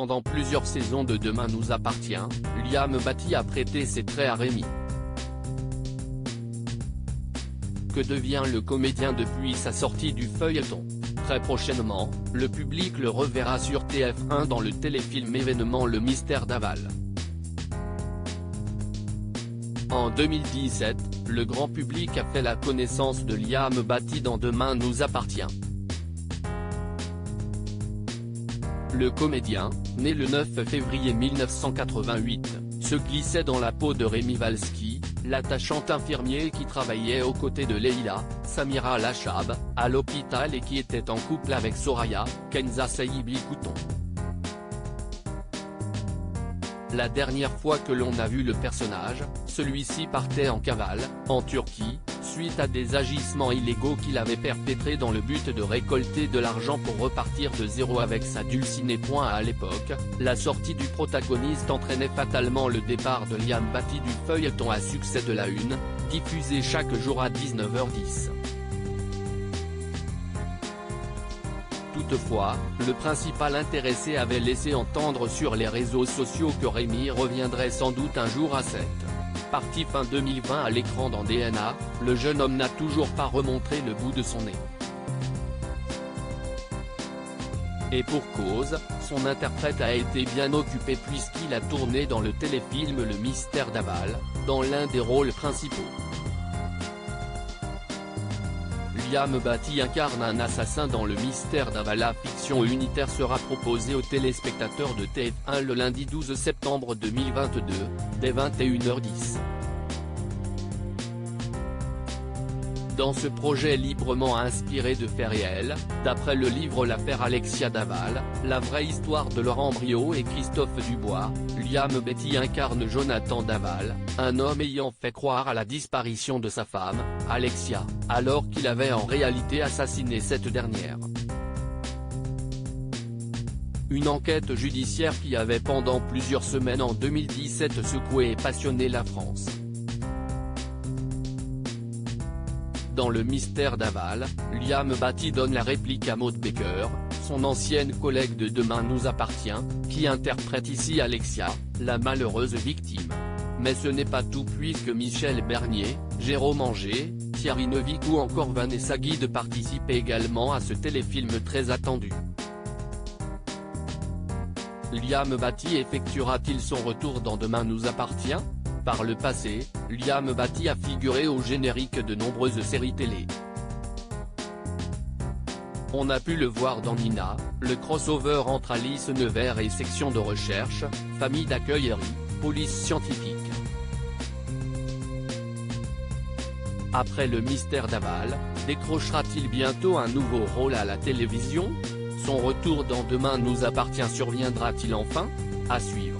Pendant plusieurs saisons de Demain nous appartient, Liam Batty a prêté ses traits à Rémi. Que devient le comédien depuis sa sortie du feuilleton? Très prochainement, le public le reverra sur TF1 dans le téléfilm événement Le Mystère d'Aval. En 2017, le grand public a fait la connaissance de Liam Batty dans Demain nous appartient. Le comédien, né le 9 février 1988, se glissait dans la peau de Rémi Valsky, l'attachant infirmier qui travaillait aux côtés de Leila, Samira Lachab, à l'hôpital et qui était en couple avec Soraya, Kenza Saïbi Couton. La dernière fois que l'on a vu le personnage, celui-ci partait en cavale, en Turquie, suite à des agissements illégaux qu'il avait perpétrés dans le but de récolter de l'argent pour repartir de zéro avec sa Dulcinée. À l'époque, la sortie du protagoniste entraînait fatalement le départ de Liam Batty du feuilleton à succès de la Une, diffusé chaque jour à 19h10. Toutefois, le principal intéressé avait laissé entendre sur les réseaux sociaux que Rémi reviendrait sans doute un jour à 7. Parti fin 2020 à l'écran dans DNA, le jeune homme n'a toujours pas remontré le bout de son nez. Et pour cause, son interprète a été bien occupé puisqu'il a tourné dans le téléfilm Le Mystère d'Aval, dans l'un des rôles principaux. Liam Batty incarne un assassin dans Le Mystère d'Aval. La fiction unitaire sera proposée aux téléspectateurs de TF1 le lundi 12 septembre 2022, dès 21h10. Dans ce projet librement inspiré de faits réels, d'après le livre L'affaire Alexia Daval, la vraie histoire de Laurent Briot et Christophe Dubois, Liam Batty incarne Jonathan Daval, un homme ayant fait croire à la disparition de sa femme, Alexia, alors qu'il avait en réalité assassiné cette dernière. Une enquête judiciaire qui avait pendant plusieurs semaines en 2017 secoué et passionné la France. Dans Le Mystère d'Aval, Liam Batty donne la réplique à Maud Baker, son ancienne collègue de Demain nous appartient, qui interprète ici Alexia, la malheureuse victime. Mais ce n'est pas tout puisque Michel Bernier, Jérôme Angers, Thierry Neuvik ou encore Vanessa Guide participent également à ce téléfilm très attendu. Liam Batty effectuera-t-il son retour dans Demain nous appartient? Par le passé, Liam Batty a figuré au générique de nombreuses séries télé. On a pu le voir dans Nina, le crossover entre Alice Nevers et Section de recherche, Famille d'accueil et Police scientifique. Après Le Mystère d'Aval, décrochera-t-il bientôt un nouveau rôle à la télévision? Son retour dans Demain nous appartient surviendra-t-il enfin? À suivre.